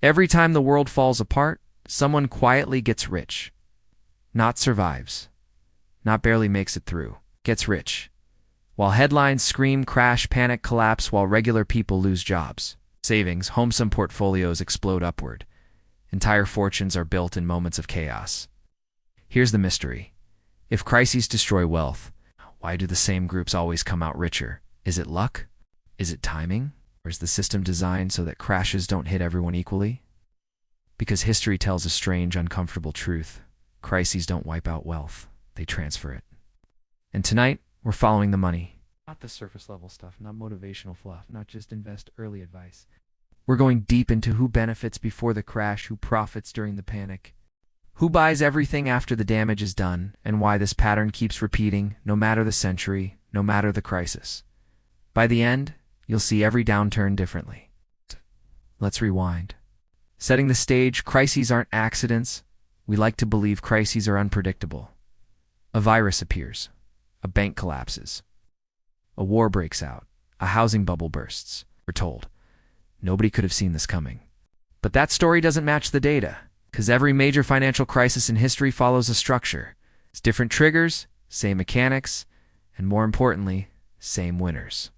Every time the world falls apart, someone quietly gets rich. Not survives. Not barely makes it through. Gets rich. While headlines scream crash, panic, collapse, while regular people lose jobs. Savings, homesome portfolios explode upward. Entire fortunes are built in moments of chaos. Here's the mystery. If crises destroy wealth, why do the same groups always come out richer? Is it luck? Is it timing? Or is the system designed so that crashes don't hit everyone equally? Because history tells a strange, uncomfortable truth. Crises don't wipe out wealth. They transfer it. And tonight, we're following the money. Not the surface level stuff, not motivational fluff, not just invest early advice. We're going deep into who benefits before the crash, who profits during the panic, who buys everything after the damage is done, and why this pattern keeps repeating, no matter the century, no matter the crisis. By the end, you'll see every downturn differently. Let's rewind. Setting the stage, crises aren't accidents. We like to believe crises are unpredictable. A virus appears. A bank collapses. A war breaks out. A housing bubble bursts. We're told. Nobody could have seen this coming. But that story doesn't match the data, because every major financial crisis in history follows a structure. It's different triggers, same mechanics, and more importantly, same winners.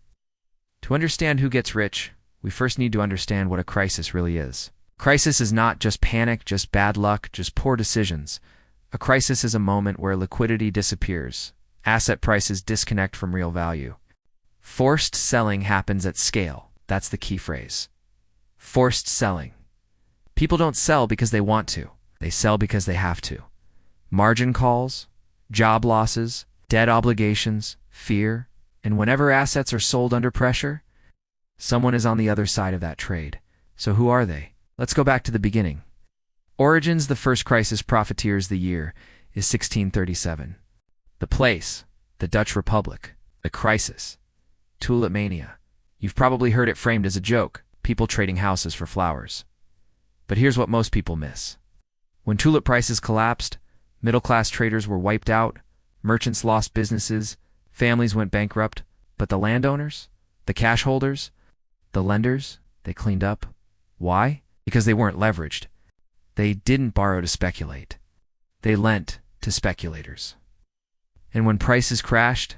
To understand who gets rich, we first need to understand what a crisis really is. Crisis is not just panic, just bad luck, just poor decisions. A crisis is a moment where liquidity disappears, asset prices disconnect from real value. Forced selling happens at scale. That's the key phrase. Forced selling. People don't sell because they want to. They sell because they have to. Margin calls, job losses, debt obligations, fear, and whenever assets are sold under pressure, someone is on the other side of that trade. So who are they? Let's go back to the beginning. Origins, the first crisis, profiteers, the year is 1637. The place, the Dutch Republic. The crisis, tulip mania. You've probably heard it framed as a joke, people trading houses for flowers. But here's what most people miss. When tulip prices collapsed, middle-class traders were wiped out, merchants lost businesses, families went bankrupt, but the landowners, the cash holders, the lenders, they cleaned up. Why? Because they weren't leveraged. They didn't borrow to speculate. They lent to speculators. And when prices crashed,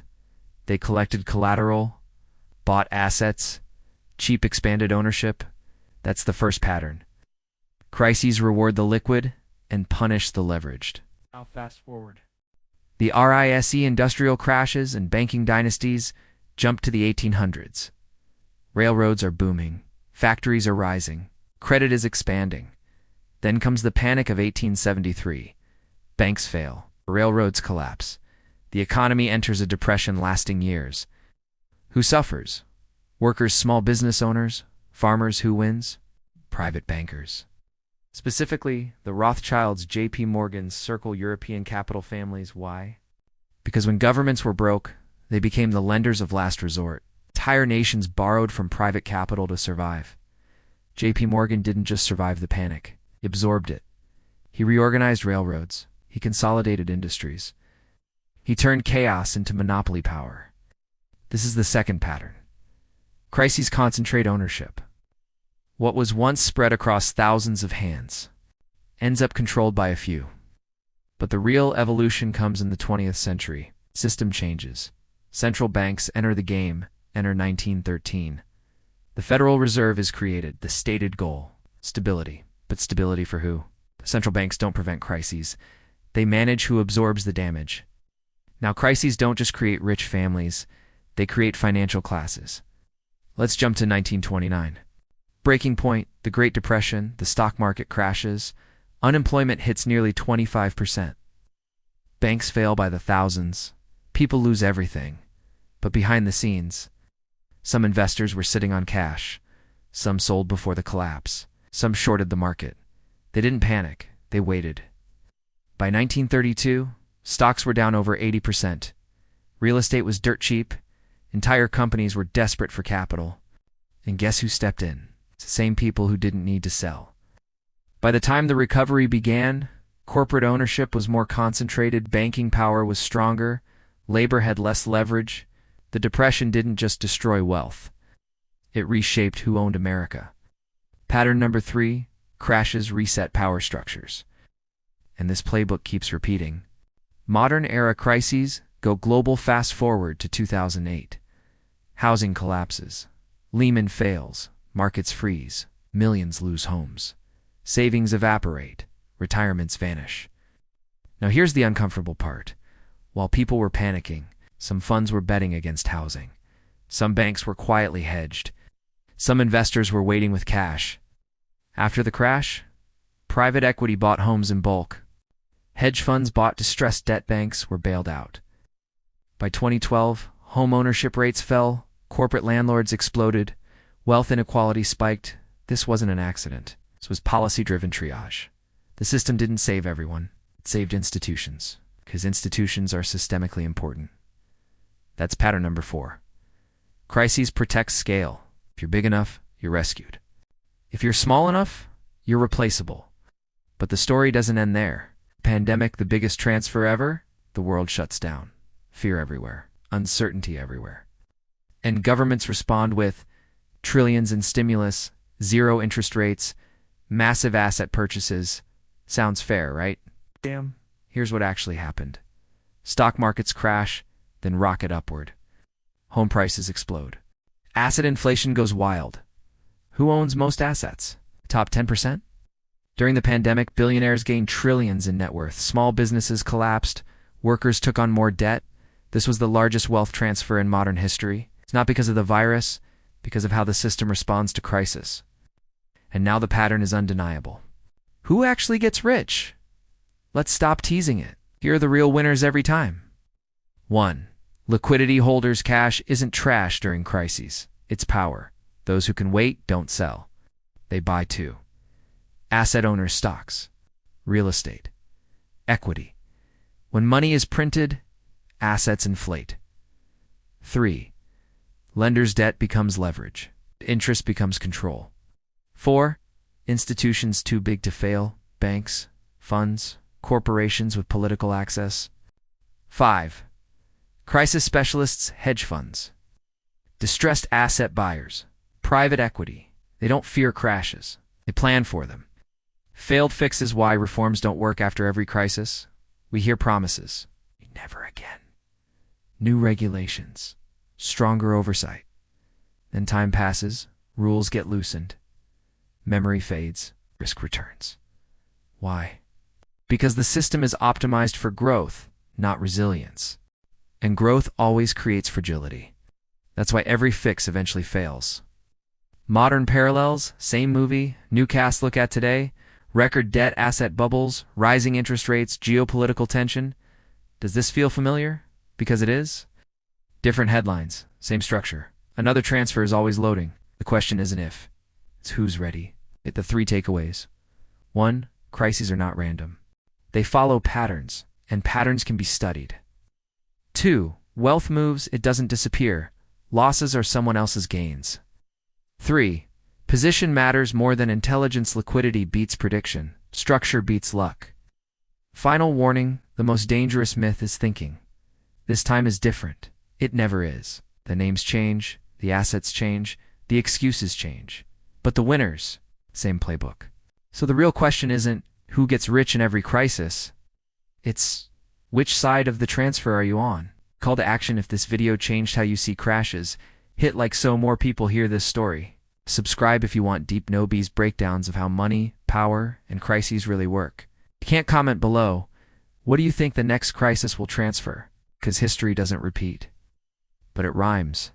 they collected collateral, bought assets, cheap expanded ownership. That's the first pattern. Crises reward the liquid and punish the leveraged. Now fast forward. The RISE industrial crashes and banking dynasties jump to the 1800s. Railroads are booming. Factories are rising. Credit is expanding. Then comes the panic of 1873. Banks fail. Railroads collapse. The economy enters a depression lasting years. Who suffers? Workers, small business owners, farmers. Who wins? Private bankers. Specifically, the Rothschilds, J.P. Morgans circle European capital families. Why? Because when governments were broke, they became the lenders of last resort. Entire nations borrowed from private capital to survive. J.P. Morgan didn't just survive the panic. He absorbed it. He reorganized railroads. He consolidated industries. He turned chaos into monopoly power. This is the second pattern. Crises concentrate ownership. What was once spread across thousands of hands ends up controlled by a few. But the real evolution comes in the 20th century. System changes. Central banks enter the game, enter 1913. The Federal Reserve is created, the stated goal, stability. But stability for who? Central banks don't prevent crises. They manage who absorbs the damage. Now, crises don't just create rich families, they create financial classes. Let's jump to 1929. Breaking point, the Great Depression, the stock market crashes, unemployment hits nearly 25%. Banks fail by the thousands, people lose everything. But behind the scenes, some investors were sitting on cash, some sold before the collapse, some shorted the market. They didn't panic, they waited. By 1932, stocks were down over 80%. Real estate was dirt cheap, entire companies were desperate for capital. And guess who stepped in? It's the same people who didn't need to sell. By the time the recovery began, corporate ownership was more concentrated, banking power was stronger, labor had less leverage. The Depression didn't just destroy wealth. It reshaped who owned America. Pattern number 3, crashes reset power structures. And this playbook keeps repeating. Modern era crises go global. Fast forward to 2008. Housing collapses. Lehman fails. Markets freeze. Millions lose homes. Savings evaporate. Retirements vanish. Now here's the uncomfortable part. While people were panicking, some funds were betting against housing. Some banks were quietly hedged. Some investors were waiting with cash. After the crash, private equity bought homes in bulk. Hedge funds bought distressed debt. Banks were bailed out. By 2012, home ownership rates fell, corporate landlords exploded, wealth inequality spiked. This wasn't an accident. This was policy-driven triage. The system didn't save everyone. It saved institutions, because institutions are systemically important. That's pattern number 4. Crises protect scale. If you're big enough, you're rescued. If you're small enough, you're replaceable. But the story doesn't end there. Pandemic, the biggest transfer ever, the world shuts down. Fear everywhere, uncertainty everywhere. And governments respond with trillions in stimulus, zero interest rates, massive asset purchases. Sounds fair, right? Damn. Here's what actually happened. Stock markets crash, then rocket upward. Home prices explode. Asset inflation goes wild. Who owns most assets? Top 10%? During the pandemic, billionaires gained trillions in net worth. Small businesses collapsed. Workers took on more debt. This was the largest wealth transfer in modern history. It's not because of the virus, because of how the system responds to crisis. And now the pattern is undeniable. Who actually gets rich? Let's stop teasing it. Here are the real winners every time. 1. Liquidity holders. Cash isn't trash during crises. It's power. Those who can wait don't sell. They buy. 2. Asset owners. Stocks, real estate, equity. When money is printed, assets inflate. 3. Lenders' debt becomes leverage. Interest becomes control. 4. Institutions too big to fail. Banks, funds, corporations with political access. 5. Crisis specialists. Hedge funds. Distressed asset buyers. Private equity. They don't fear crashes. They plan for them. Failed fixes. Why reforms don't work after every crisis? We hear promises. Never again. New regulations. Stronger oversight. Then time passes. Rules get loosened. Memory fades. Risk returns. Why? Because the system is optimized for growth, not resilience. And growth always creates fragility. That's why every fix eventually fails. Modern parallels, same movie, new cast. Look at today. Record debt, asset bubbles, rising interest rates, geopolitical tension. Does this feel familiar? Because it is. Different headlines, same structure. Another transfer is always loading. The question isn't if, it's who's ready. Hit the 3 takeaways. 1. Crises are not random. They follow patterns, and patterns can be studied. 2. Wealth moves, it doesn't disappear. Losses are someone else's gains. 3. Position matters more than intelligence. Liquidity beats prediction. Structure beats luck. Final warning, the most dangerous myth is thinking. This time is different. It never is. The names change, the assets change, the excuses change. But the winners, same playbook. So the real question isn't who gets rich in every crisis. It's which side of the transfer are you on? Call to action. If this video changed how you see crashes, hit like so more people hear this story. Subscribe if you want deep no-bees breakdowns of how money, power, and crises really work. You can't comment below. What do you think the next crisis will transfer? Because history doesn't repeat. But it rhymes.